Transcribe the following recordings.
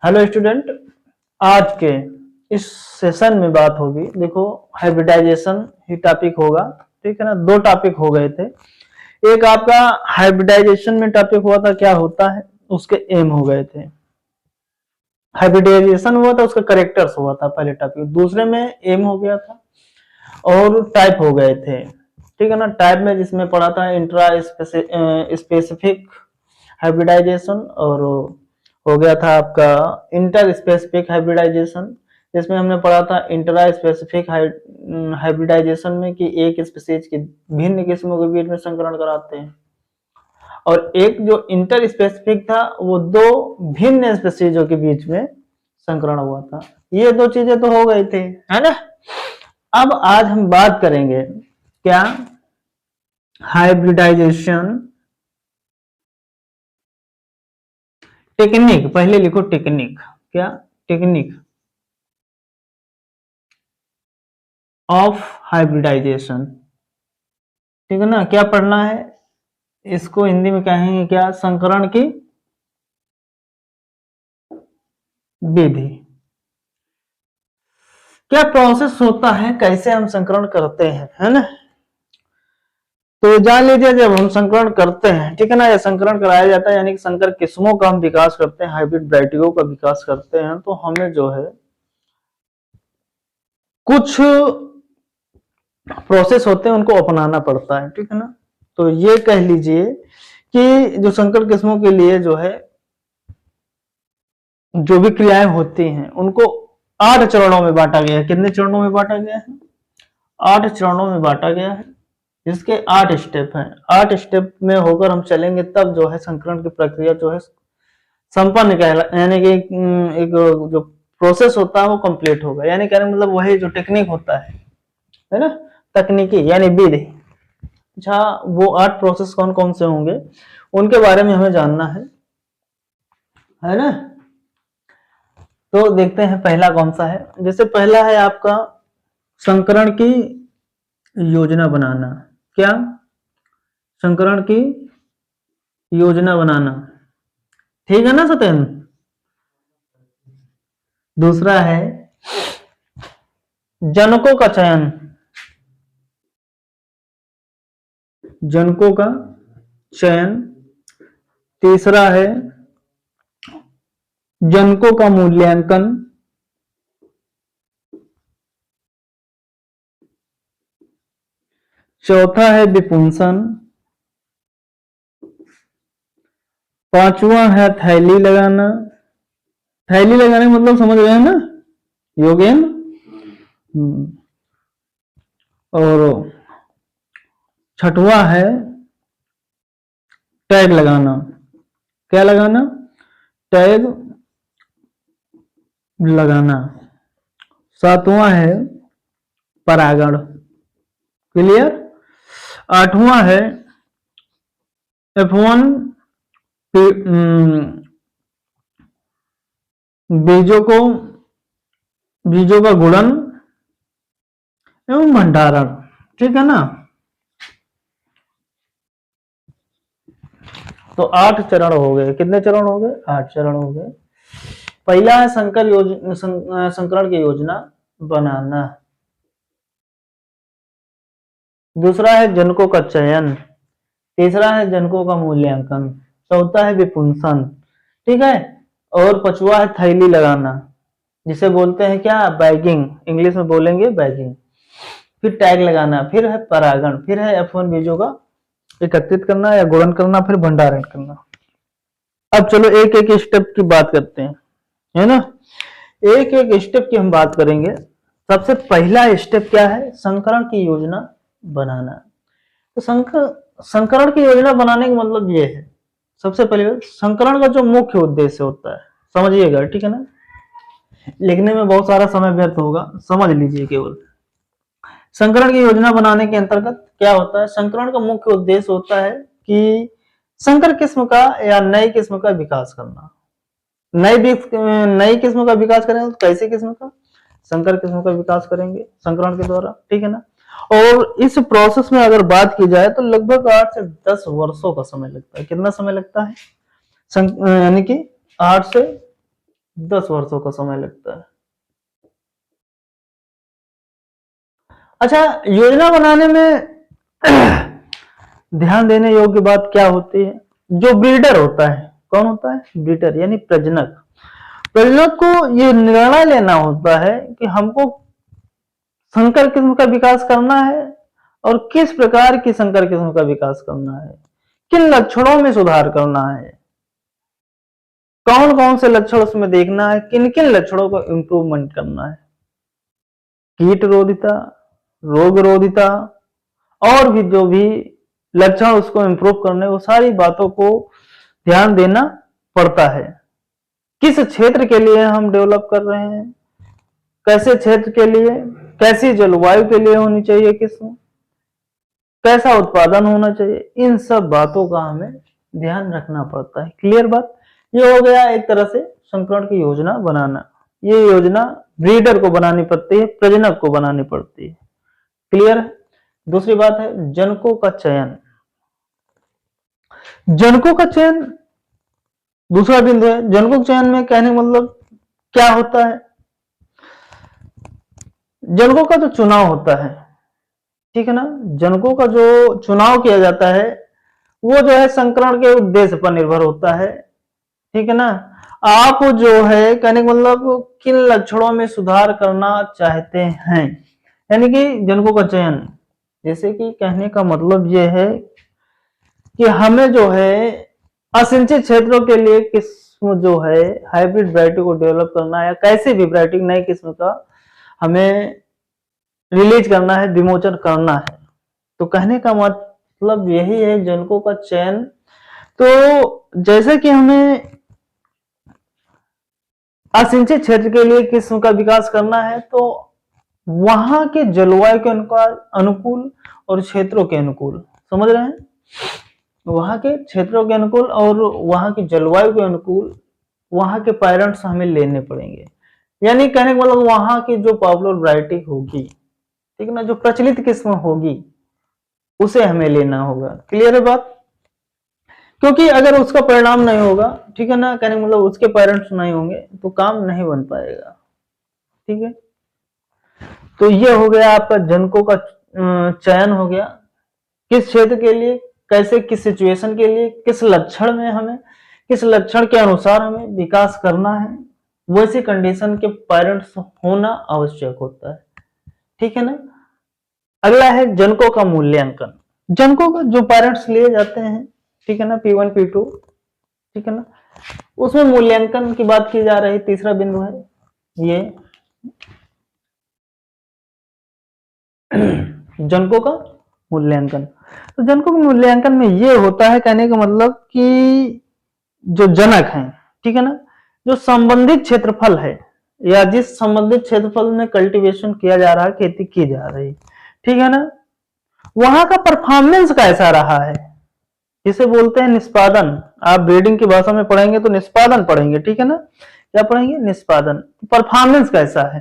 Hello student, आज के इस सेशन में बात होगी। देखो, हाइब्रिडाइजेशन ही टॉपिक होगा। ठीक है ना, दो टॉपिक हो गए थे। एक आपका हाइब्रिडाइजेशन में टॉपिक हुआ था क्या होता है, उसके एम हो गए थे। हाइब्रिडाइजेशन हुआ था, उसका करेक्टर्स हुआ था पहले टॉपिक। दूसरे में एम हो गया था और टाइप हो गए थे। ठीक है ना, टाइप में जिसमें पढ़ा था इंट्रा स्पेसिफिक हाइब्रिडाइजेशन और हो गया था आपका इंटर स्पेसिफिक हाइब्रिडाइजेशन, जिसमें हमने पढ़ा था इंट्रा स्पेसिफिक हाइब्रिडाइजेशन में कि एक स्पीशीज की भिन्न किस्मों के बीच में संकरण कराते हैं, और एक जो इंटर स्पेसिफिक था वो दो भिन्न स्पीशीजों के बीच में संकरण हुआ था। ये दो चीजें तो हो गई थी, है ना। अब आज हम बात करेंगे क्या, हाइब्रिडाइजेशन टेक्निक। पहले लिखो टेक्निक, क्या टेक्निक ऑफ हाइब्रिडाइजेशन। ठीक है ना, क्या पढ़ना है इसको, हिंदी में कहेंगे क्या, संकरण की विधि। क्या प्रोसेस होता है, कैसे हम संकरण करते हैं, है ना। तो जान लीजिए, जब हम संकरण करते हैं, ठीक है ना, या संकरण कराया जाता है यानी कि संकर किस्मों का हम विकास करते हैं, हाइब्रिड वैरायटियों का विकास करते हैं, तो हमें जो है कुछ प्रोसेस होते हैं उनको अपनाना पड़ता है। ठीक है ना, तो ये कह लीजिए कि जो संकर किस्मों के लिए जो है जो भी क्रियाएं होती हैं उनको 8 चरणों में बांटा गया है। कितने चरणों में बांटा गया है? 8 चरणों में बांटा गया है, जिसके 8 स्टेप हैं। 8 स्टेप में होकर हम चलेंगे तब जो है संकरण की प्रक्रिया जो है संपन्न कहला, यानी कि एक जो प्रोसेस होता है वो कंप्लीट होगा। यानी कहने मतलब वही जो टेक्निक होता है ना, तकनीकी यानी विधि। अच्छा, वो 8 प्रोसेस कौन कौन से होंगे उनके बारे में हमें जानना है ना। तो देखते हैं पहला कौन सा है। जैसे पहला है आपका संकरण की योजना बनाना। क्या? संकरण की योजना बनाना, ठीक है ना सत्यन। दूसरा है जनकों का चयन, जनकों का चयन। तीसरा है जनकों का मूल्यांकन। चौथा है विपुंसन। पांचवा है थैली लगाना। थैली लगाने का मतलब समझ गए ना योगेन। और छठवा है टैग लगाना। क्या लगाना? टैग लगाना। सातवां है परागण। क्लियर? आठवां है F1 बीजों का गुणन एवं भंडारण। ठीक है ना। तो 8 चरण हो गए। कितने चरण हो गए? 8 चरण हो गए। पहला है संकरण की योजना बनाना। दूसरा है जनकों का चयन। तीसरा है जनकों का मूल्यांकन। चौथा है विपुंसन। ठीक है। और पांचवा है थैली लगाना, जिसे बोलते हैं क्या, बैगिंग। इंग्लिश में बोलेंगे बैगिंग। फिर टैग लगाना, फिर है परागण, फिर है F1 बीजों का एकत्रित करना या गुणन करना, फिर भंडारण करना। अब चलो एक एक स्टेप की बात करते हैं, है ना। एक एक स्टेप की हम बात करेंगे। सबसे पहला स्टेप क्या है? संकरण की योजना बनाना। तो संकरण की योजना बनाने का मतलब ये है, सबसे पहले संकरण का जो मुख्य उद्देश्य होता है, समझिएगा। ठीक है ना, लिखने में बहुत सारा समय व्यर्थ होगा, समझ लीजिए केवल। संकरण की योजना बनाने के अंतर्गत क्या होता है? संकरण का मुख्य उद्देश्य होता है कि संकर किस्म का या नई किस्म का विकास करना। नई किस्म का विकास करेंगे तो कैसे किस्म का? संकर किस्म का विकास करेंगे संकरण के द्वारा। ठीक है ना। और इस प्रोसेस में अगर बात की जाए तो लगभग 8 से 10 वर्षों का समय लगता है। कितना समय लगता है? यानी कि 8 से 10 वर्षों का समय लगता है। अच्छा, योजना बनाने में ध्यान देने योग्य बात क्या होती है? जो ब्रीडर होता है, कौन होता है? ब्रीडर यानी प्रजनक। प्रजनक को ये निर्णय लेना होता है कि हमको संकर किस्म का विकास करना है और किस प्रकार की संकर किस्म का विकास करना है, किन लक्षणों में सुधार करना है, कौन कौन से लक्षण उसमें देखना है, किन किन लक्षणों को इंप्रूवमेंट करना है, कीट रोधिता, रोग रोधिता और भी जो भी लक्षण उसको इंप्रूव करने, वो सारी बातों को ध्यान देना पड़ता है। किस क्षेत्र के लिए हम डेवलप कर रहे हैं, कैसे क्षेत्र के लिए, कैसी जलवायु के लिए होनी चाहिए किस्म, कैसा उत्पादन होना चाहिए, इन सब बातों का हमें ध्यान रखना पड़ता है। क्लियर बात? ये हो गया एक तरह से संकरण की योजना बनाना। ये योजना ब्रीडर को बनानी पड़ती है, प्रजनक को बनानी पड़ती है। क्लियर है? दूसरी बात है जनकों का चयन। जनकों का चयन दूसरा बिंदु है। जनकों के चयन में कहने मतलब क्या होता है? जनकों का जो चुनाव होता है, ठीक है ना, जनकों का जो चुनाव किया जाता है वो जो है संकरण के उद्देश्य पर निर्भर होता है, ठीक है ना। आप जो है कहने का मतलब किन लक्षणों में सुधार करना चाहते हैं, यानी कि जनकों का चयन, जैसे कि कहने का मतलब ये है कि हमें जो है असिंचित क्षेत्रों के लिए किस्म जो है हाइब्रिड वैरायटी को डेवलप करना है, या कैसे भी वैरायटी नई किस्म का हमें रिलीज करना है, विमोचन करना है। तो कहने का मतलब यही है जनकों का चयन। तो जैसे कि हमें असिंचित क्षेत्र के लिए किस्म का विकास करना है, तो वहां के जलवायु के अनुकूल और क्षेत्रों के अनुकूल, समझ रहे हैं, वहां के क्षेत्रों के अनुकूल और वहां की जलवायु के अनुकूल वहां के पेरेंट्स हमें लेने पड़ेंगे। यानी कहने का मतलब वहां की जो पॉपुलर वैरायटी होगी, ठीक है ना, जो प्रचलित किस्म होगी उसे हमें लेना होगा। क्लियर है बात? क्योंकि अगर उसका परिणाम नहीं होगा, ठीक है ना, कहने का मतलब उसके पेरेंट्स नहीं होंगे तो काम नहीं बन पाएगा। ठीक है, तो ये हो गया आपका जनकों का चयन हो गया। किस क्षेत्र के लिए, कैसे, किस सिचुएशन के लिए, किस लक्षण में हमें, किस लक्षण के अनुसार हमें विकास करना है, वैसी कंडीशन के पेरेंट्स होना आवश्यक होता है। ठीक है ना। अगला है जनकों का मूल्यांकन। जनकों का जो पेरेंट्स लिए जाते हैं, ठीक है ना, P1 P2, ठीक है ना, उसमें मूल्यांकन की बात की जा रही। तीसरा बिंदु है ये जनकों का मूल्यांकन। तो जनकों के मूल्यांकन में ये होता है, कहने का मतलब कि जो जनक हैं, ठीक है ना, जो संबंधित क्षेत्रफल है या जिस संबंधित क्षेत्रफल में कल्टीवेशन किया जा रहा है, खेती की जा रही, ठीक है ना, वहां का परफॉर्मेंस कैसा रहा है, जिसे बोलते हैं निष्पादन। आप ब्रीडिंग की भाषा में पढ़ेंगे तो निष्पादन पढ़ेंगे, ठीक है ना, क्या पढ़ेंगे? निष्पादन। परफॉर्मेंस कैसा है।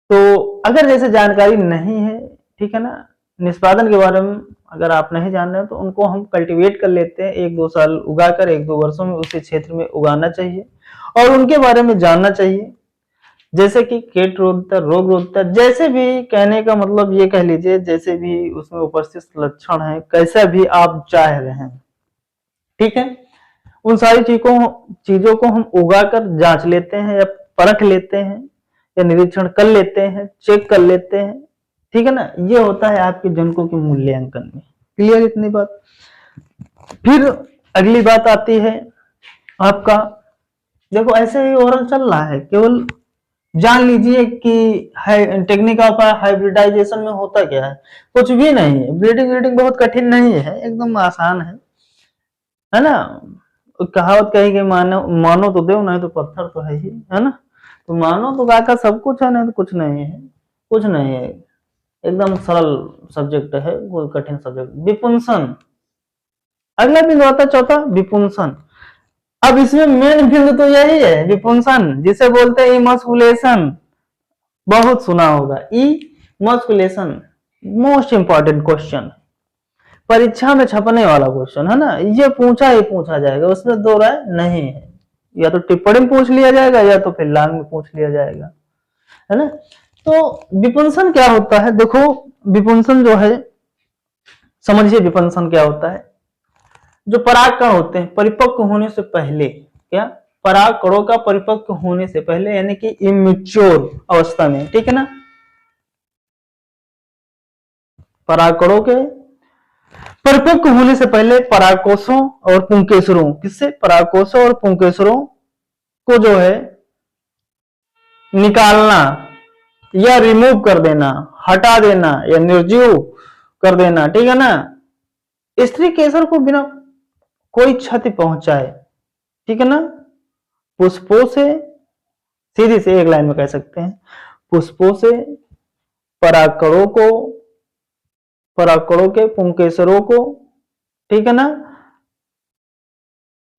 तो अगर जैसे जानकारी नहीं है, ठीक है ना, निष्पादन के बारे में अगर आप नहीं जान रहे हो, तो उनको हम कल्टीवेट कर लेते हैं, 1-2 साल उगाकर 1-2 वर्षों में उसी क्षेत्र में उगाना चाहिए और उनके बारे में जानना चाहिए, जैसे कि कीट रोधता, रोग रोधता, जैसे भी, कहने का मतलब ये कह लीजिए, जैसे भी उसमें उपस्थित लक्षण है, कैसा भी आप चाह रहे हैं, ठीक है, उन सारी चीजों को हम उगाकर जांच लेते हैं या परख लेते हैं या निरीक्षण कर लेते हैं, चेक कर लेते हैं, ठीक है ना। ये होता है आपके जनकों के मूल्यांकन में। क्लियर इतनी बात? फिर अगली बात आती है आपका, देखो ऐसे ही ओरल चल रहा है, केवल जान लीजिए कि टेक्निक ऑफ हाइब्रिडाइजेशन में होता क्या है। कुछ भी नहीं है, ब्रीडिंग बहुत कठिन नहीं है, एकदम आसान है ना। कहावत कही मानो मानो तो देव, नहीं तो पत्थर तो है ही, है ना। तो मानो तो काका सब कुछ है, नहीं तो कुछ नहीं है, कुछ नहीं है, एकदम सरल सब्जेक्ट है, कोई कठिन सब्जेक्ट। विपुंसन, अगला बिंदु आता है चौथा, विपुंसन। अब इसमें मेन बिंदु तो यही है, विपुंसन, जिसे बोलते हैं इमस्कुलेशन। बहुत सुना होगा इमस्कुलेशन, मोस्ट इंपॉर्टेंट क्वेश्चन, परीक्षा में छपने वाला क्वेश्चन है ना, ये पूछा ही पूछा जाएगा, उसमें दो राय नहीं है। या तो टिप्पणी में पूछ लिया जाएगा या तो फिर लांग में पूछ लिया जाएगा, है ना। तो विपुंसन क्या होता है, देखो विपुंसन जो है, समझिए विपुंसन क्या होता है। जो परागकण होते हैं परिपक्व होने से पहले, क्या परागकणों का परिपक्व होने से पहले यानी कि इमेच्योर अवस्था में, ठीक है ना, परागकणों के परिपक्व होने से पहले परागकोशों और पुंकेसरों, किससे, परागकोशों और पुंकेसरों को जो है निकालना या रिमूव कर देना, हटा देना या निर्जीव कर देना, ठीक है ना, स्त्री केसर को बिना कोई क्षति पहुंचाए, ठीक है ना, पुष्पों से, सीधी से एक लाइन में कह सकते हैं, पुष्पों से परागकणों को, परागकणों के पुंकेसरों को, ठीक है ना,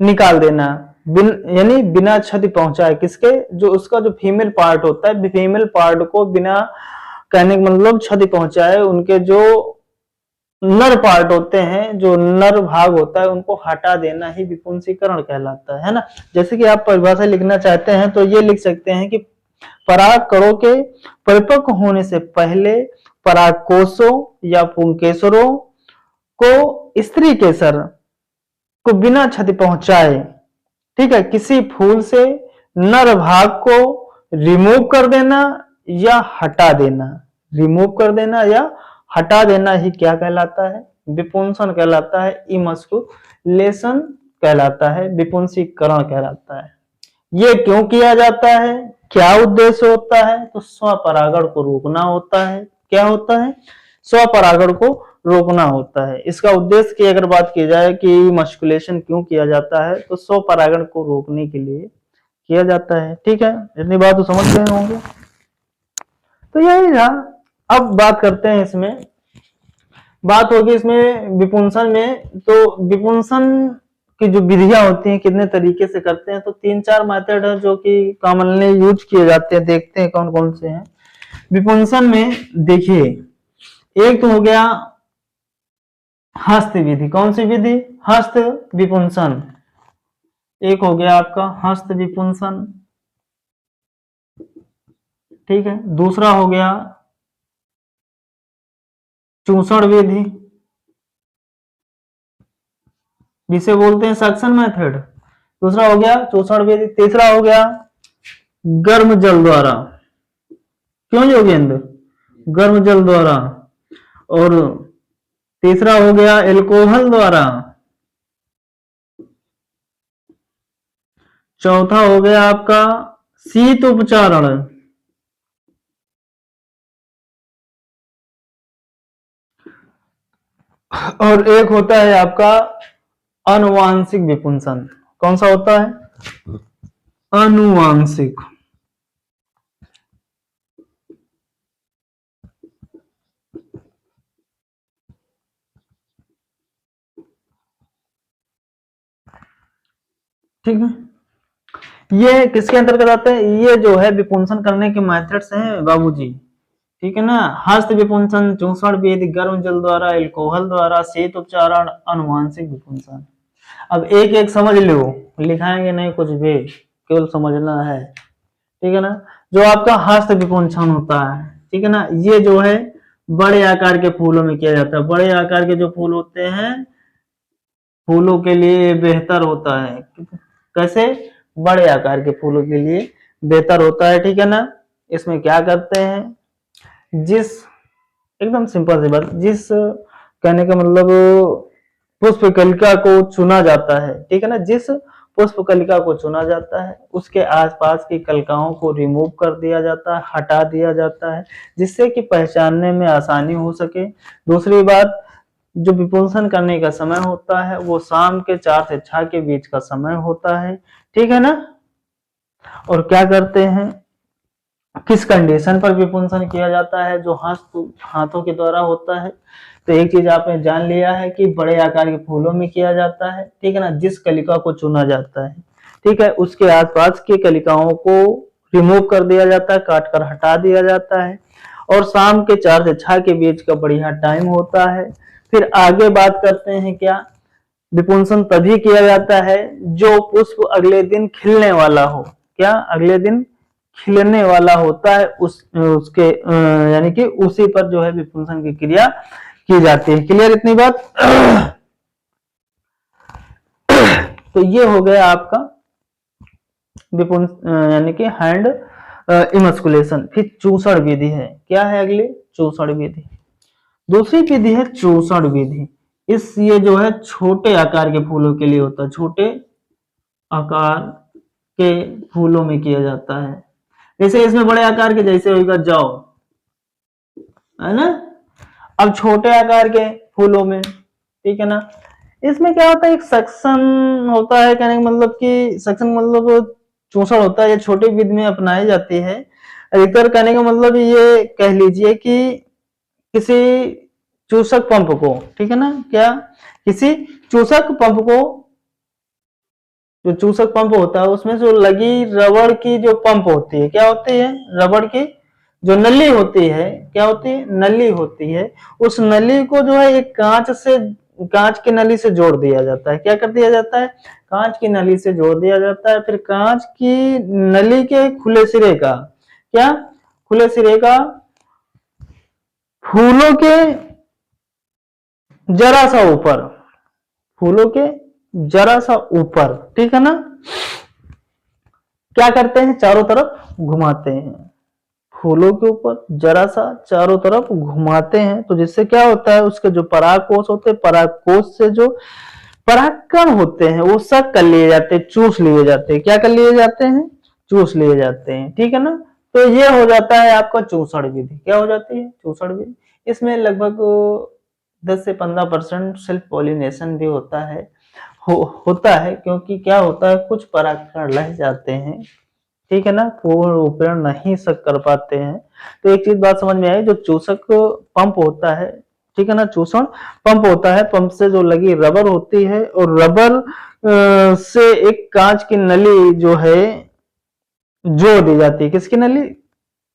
निकाल देना, यानी बिना क्षति पहुंचाए, किसके, जो उसका जो फीमेल पार्ट होता है, फीमेल पार्ट को बिना, कहने का मतलब क्षति पहुंचाए, उनके जो नर पार्ट होते हैं, जो नर भाग होता है, उनको हटा देना ही विपुंसीकरण कहलाता है ना। जैसे कि आप परिभाषा लिखना चाहते हैं तो ये लिख सकते हैं कि परागकणों के परिपक्व होने से पहले परागकोशों या पुंकेसरों को स्त्री केसर को बिना क्षति पहुंचाए, ठीक है, किसी फूल से नर भाग को रिमूव कर देना या हटा देना, रिमूव कर देना या हटा देना ही क्या कहलाता है, विपुंसन कहलाता है, इमस्कुलेशन कहलाता है, विपुंसीकरण कहलाता है। ये क्यों किया जाता है, क्या उद्देश्य होता है, तो स्वपरागण को रोकना होता है। क्या होता है, स्वपरागण को रोकना होता है। इसका उद्देश्य की अगर बात की जाए कि मस्कुलेशन क्यों किया जाता है, तो स्वपरागण को रोकने के लिए किया जाता है, ठीक है, इतनी बात तो समझ गए होंगे। तो यही था। अब बात करते हैं, इसमें बात होगी इसमें विपुंसन में, तो विपुंसन की जो विधियां होती हैं कितने तरीके से करते हैं, तो 3-4 मेथड है जो कि कॉमनली यूज किए जाते हैं, देखते हैं कौन कौन से हैं विपुंसन में। देखिए, एक तो हो गया हस्त विधि, कौन सी विधि, हस्त विपुंसन, एक हो गया आपका हस्त विपुंसन, ठीक है। दूसरा हो गया चूसण विधि, जिसे बोलते हैं सक्शन मेथड, दूसरा हो गया चूसण विधि। तीसरा हो गया गर्म जल द्वारा, क्यों योगेंद्र, गर्म जल द्वारा। और तीसरा हो गया एल्कोहल द्वारा। चौथा हो गया आपका शीत उपचारण। और एक होता है आपका आनुवांशिक विपुंसन। कौन सा होता है, आनुवांशिक। ठीक है, ये किसके अंतर्गत आते हैं, ये जो है विपुंसन करने के मेथड्स हैं बाबूजी, ठीक है ना। हस्त विपुंसन, चूसण विधि, गर्म जल द्वारा, एल्कोहल द्वारा, शीत उपचारण, आनुवांशिक विपुंसन। अब एक एक समझ लो, लिखाएंगे नहीं कुछ भी, केवल समझना है, ठीक है ना। जो आपका हस्त विपुंसन होता है, ठीक है ना, ये जो है बड़े आकार के फूलों में किया जाता है। बड़े आकार के जो फूल होते हैं, फूलों के लिए बेहतर होता है। कैसे, बड़े आकार के फूलों के लिए बेहतर होता है, ठीक है ना। इसमें क्या करते हैं, जिस, एकदम सिंपल सी बात, जिस, कहने का मतलब पुष्प कलिका को चुना जाता है, ठीक है ना, जिस पुष्प कलिका को चुना जाता है उसके आसपास की कलिकाओं को रिमूव कर दिया जाता है, हटा दिया जाता है, जिससे कि पहचानने में आसानी हो सके। दूसरी बात, जो विपुंसन करने का समय होता है वो शाम के 4 से 6 के बीच का समय होता है, ठीक है ना। और क्या करते हैं, किस कंडीशन पर विपुंसन किया जाता है, जो हाथों के द्वारा होता है। तो एक चीज आपने जान लिया है कि बड़े आकार के फूलों में किया जाता है, ठीक है ना, जिस कलिका को चुना जाता है, ठीक है, उसके आसपास की कलिकाओं को रिमूव कर दिया जाता है, काट कर हटा दिया जाता है, और शाम के 4 से 6 के बीच का बढ़िया टाइम होता है। फिर आगे बात करते हैं क्या, विपुंसन तभी किया जाता है जो पुष्प अगले दिन खिलने वाला हो। क्या अगले दिन खिलने वाला होता है उसके यानी कि उसी पर जो है विपुंसन की क्रिया की जाती है। क्लियर इतनी बात? तो ये हो गया आपका यानी कि हैंड इमस्कुलेशन। फिर चूसण विधि है। क्या है अगले? चूसण विधि। दूसरी विधि है चूसण विधि। ये जो है छोटे आकार के फूलों के लिए होता है, छोटे आकार के फूलों में किया जाता है। जैसे इसमें बड़े आकार के जैसे होगा जौ, है ना। अब छोटे आकार के फूलों में, ठीक है ना, इसमें क्या होता है, एक सक्शन होता है। कहने का मतलब कि सक्शन मतलब चूसण होता है। ये छोटी विधि में अपनाई जाती है अधिकतर। कहने का मतलब ये कह लीजिए कि किसी चूसक पंप को, ठीक है ना, क्या किसी चूसक पंप को, जो चूसक पंप होता है उसमें जो लगी रबड़ की जो पंप होती है, क्या होती है, रबड़ की जो नली होती है, क्या होती है, नली होती है। उस नली को जो है एक कांच की नली से जोड़ दिया जाता है। क्या कर दिया जाता है? कांच की नली से जोड़ दिया जाता है। फिर कांच की नली के खुले सिरे का, क्या, खुले सिरे का फूलों के जरा सा ऊपर, फूलों के जरा सा ऊपर, ठीक है ना, क्या करते हैं, चारों तरफ घुमाते हैं। फूलों के ऊपर जरा सा चारों तरफ घुमाते हैं। तो जिससे क्या होता है, उसके जो परागकोश होते हैं, परागकोश से जो परागकण होते हैं वो सब कर लिए जाते हैं, चूस लिए जाते हैं। क्या कर लिए जाते हैं? चूस लिए जाते हैं, ठीक है ना। तो ये हो जाता है आपका चूसण विधि। क्या हो जाती है? चूसण विधि। इसमें लगभग 10 से 15% सेल्फ पॉलिनेशन भी होता है, होता है, क्योंकि क्या होता है, कुछ परागकण रह जाते हैं, ठीक है ना, पूर्ण रूपेण नहीं सक कर पाते हैं। तो एक चीज बात समझ में आई, जो चूसक पंप होता है, ठीक है ना, चूसण पंप होता है, पंप से जो लगी रबर होती है, और रबर से एक कांच की नली जो है जोड़ दी जाती है। किसकी नली?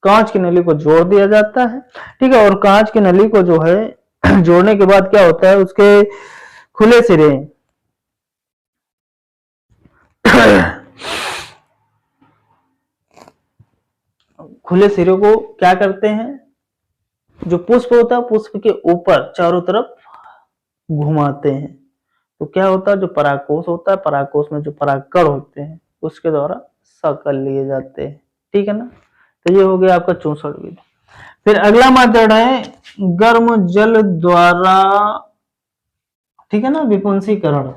कांच की नली को जोड़ दिया जाता है, ठीक है। और कांच की नली को जो है जोड़ने के बाद क्या होता है, उसके खुले सिरे खुले सिरों को क्या करते हैं, जो पुष्प होता है पुष्प के ऊपर चारों तरफ घुमाते हैं। तो क्या होता है, जो परागकोश होता है, परागकोश में जो परागकण होते हैं उसके द्वारा सकर लिए जाते हैं, ठीक है ना। तो ये हो गया आपका चूसण विधि। फिर अगला मेथड है गर्म जल द्वारा, ठीक है ना, विपुंसीकरण।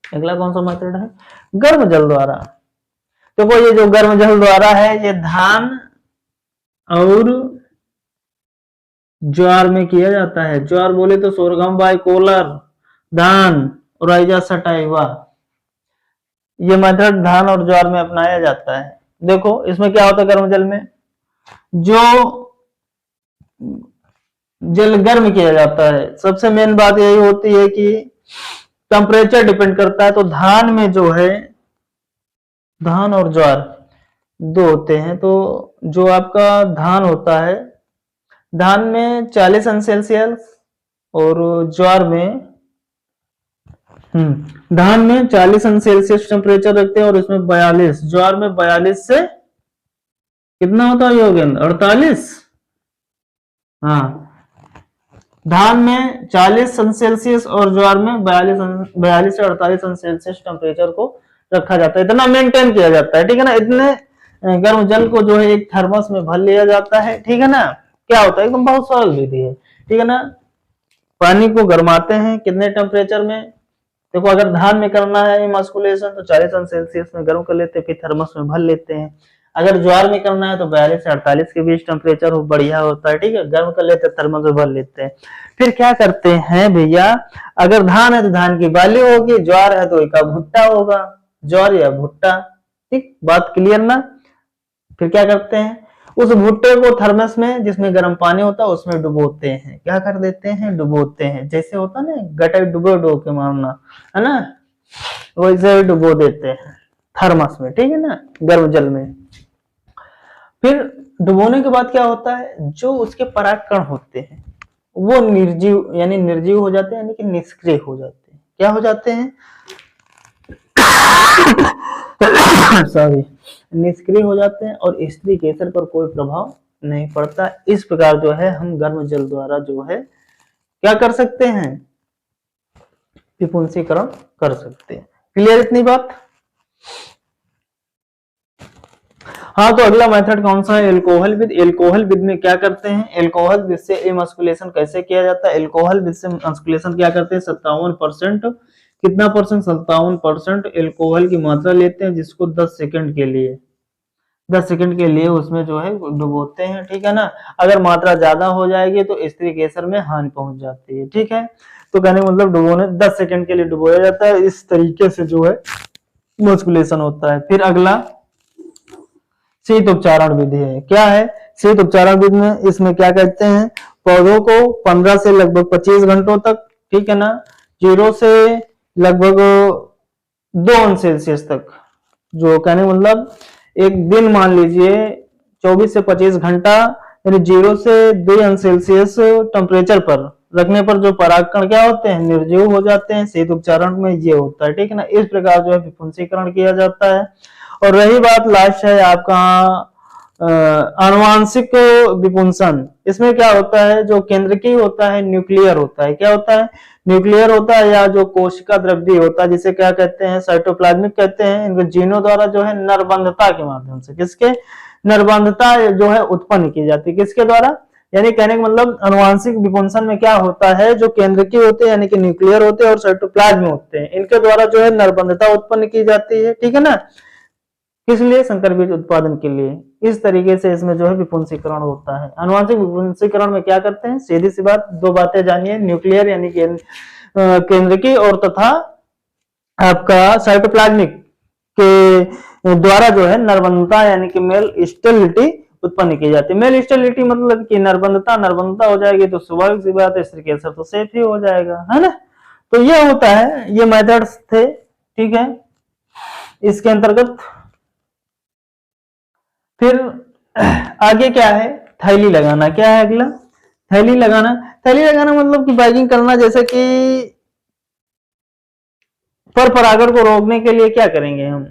अगला कौन सा मेथड है? गर्म जल द्वारा। देखो ये जो गर्म जल द्वारा है, ये धान और ज्वार में किया जाता है। ज्वार बोले तो सोरगम, बाइकोलर, धान और आइजा सटाइवा। ये मेथड धान और ज्वार में अपनाया जाता है। देखो इसमें क्या होता है, गर्म जल में जो जल गर्म किया जाता है, सबसे मेन बात यही होती है कि टेम्परेचर डिपेंड करता है। तो धान में जो है, धान और ज्वार दो होते हैं। तो जो आपका धान होता है, धान में 40 अंश सेल्सियस और ज्वार में धान में 40 अंश सेल्सियस टेम्परेचर रखते हैं, और इसमें 42, ज्वार में 42 से कितना होता है योगेंद्र? 48। हाँ, धान में 40 अंश सेल्सियस और ज्वार में 42 से 48 अंश सेल्सियस टेम्परेचर को रखा जाता है। इतना मेंटेन किया जाता है, ठीक है ना। इतने गर्म जल को जो है एक थर्मस में भर लिया जाता है, ठीक है ना। क्या होता है, एकदम बहुत सरल विधि है, ठीक है ना। पानी को गर्माते हैं कितने टेम्परेचर में? देखो अगर धान में करना है इमस्कुलेशन तो 40 अंश सेल्सियस में गर्म कर लेते हैं, फिर थर्मस में भर लेते हैं। अगर ज्वार में करना है तो 42 से 48 के बीच टेम्परेचर बढ़िया होता है, ठीक है, गर्म कर लेते हैं, थर्मस में भर लेते हैं। फिर क्या करते हैं भैया, अगर धान है तो धान की बाली होगी, ज्वार है तो एक भुट्टा होगा, ज्वार या भुट्टा, ठीक, बात क्लियर ना। फिर क्या करते हैं, उस भुट्टे को थर्मस में, जिसमें गर्म पानी होता है, उसमें डुबोते हैं। क्या कर देते हैं? डुबोते हैं। जैसे होता है ना गटर डुबो के मारना, है ना, वैसे डुबो देते हैं थर्मस में, ठीक है ना, गर्म जल में। फिर डुबोने के बाद क्या होता है, जो उसके परागकण होते हैं वो निर्जीव यानी निर्जीव हो जाते हैं, यानी कि निष्क्रिय हो जाते हैं। क्या हो जाते हैं? सॉरी, निष्क्रिय हो जाते हैं और स्त्री केसर पर कोई प्रभाव नहीं पड़ता। इस प्रकार जो है हम गर्म जल द्वारा जो है क्या कर सकते हैं? विपुंसीकरण कर सकते हैं। क्लियर इतनी बात? हाँ, तो अगला मेथड कौन सा है? Alcohol with. एल्कोहल विद में क्या करते हैं? एल्कोहल विद से एमस्कुलेशन कैसे किया जाता है? एल्कोहल विद से एमस्कुलेशन क्या करते हैं? 57%, कितना परसेंट? 57% एल्कोहल की मात्रा लेते हैं, जिसको 10 सेकंड के लिए, 10 सेकंड के लिए उसमें जो है डुबोते हैं, ठीक है ना। अगर मात्रा ज्यादा हो जाएगी तो स्त्री केसर में हानि पहुंच जाती है, ठीक है। तो कहने का मतलब डुबोने 10 सेकंड के लिए डुबोया जाता है, इस तरीके से जो है मस्कुलेशन होता है। फिर अगला शीत उपचारण विधि है। क्या है शीत उपचारण विधि में? इसमें क्या कहते हैं? पौधों को 15 से लगभग 25 घंटों तक, ठीक है ना, 0 से लगभग 2 अंश सेल्सियस तक, जो कहने मतलब एक दिन मान लीजिए 24 से 25 घंटा, यानी 0 से 2 अंश सेल्सियस टेम्परेचर पर रखने पर जो परागकण क्या होते हैं? निर्जीव हो जाते हैं। शीत उपचारण में ये होता है, ठीक है ना। इस प्रकार जो है विपुंसीकरण किया जाता है। और रही बात लास्ट है आपका आनुवांशिक विपुंसन। इसमें क्या होता है? जो केंद्रकीय होता है, न्यूक्लियर होता है। क्या होता है? न्यूक्लियर होता है, या जो कोशिका द्रव्य होता है, जिसे क्या कहते हैं? साइटोप्लाज्मिक कहते हैं। इनको जीनों द्वारा जो है नरबंधता के माध्यम से, किसके? नरबंधता जो है उत्पन्न की जाती है, किसके द्वारा? यानी कहने का मतलब आनुवांशिक विपुंसन में क्या होता है? जो केंद्रकीय होते हैं यानी कि न्यूक्लियर होते हैं और साइटोप्लाज्म होते हैं, इनके द्वारा जो है नरबंधता उत्पन्न की जाती है, ठीक है ना। किस लिए? संकर बीज उत्पादन के लिए। इस तरीके से इसमें जो है विपुंसीकरण होता है। आनुवांशिक विपुंसीकरण में क्या करते हैं? सीधी सी बात, दो बातें जानिए, न्यूक्लियर यानी केंद्रकीय और तथा आपका साइटोप्लाज्मिक के द्वारा जो है नरबंधता यानी कि मेल स्टेरिलिटी उत्पन्न की जाती है। मेल स्टेरिलिटी मतलब कि नरबंधता हो जाएगी तो स्वाभाविक सी बात है, स्त्री कैंसर तो सेफ ही हो जाएगा, है ना। तो ये होता है, ये मेथड्स थे, ठीक है। इसके अंतर्गत फिर आगे क्या है? थैली लगाना। क्या है अगला? थैली लगाना। थैली लगाना मतलब कि बैगिंग करना, जैसे कि पर परागण को रोकने के लिए क्या करेंगे हम?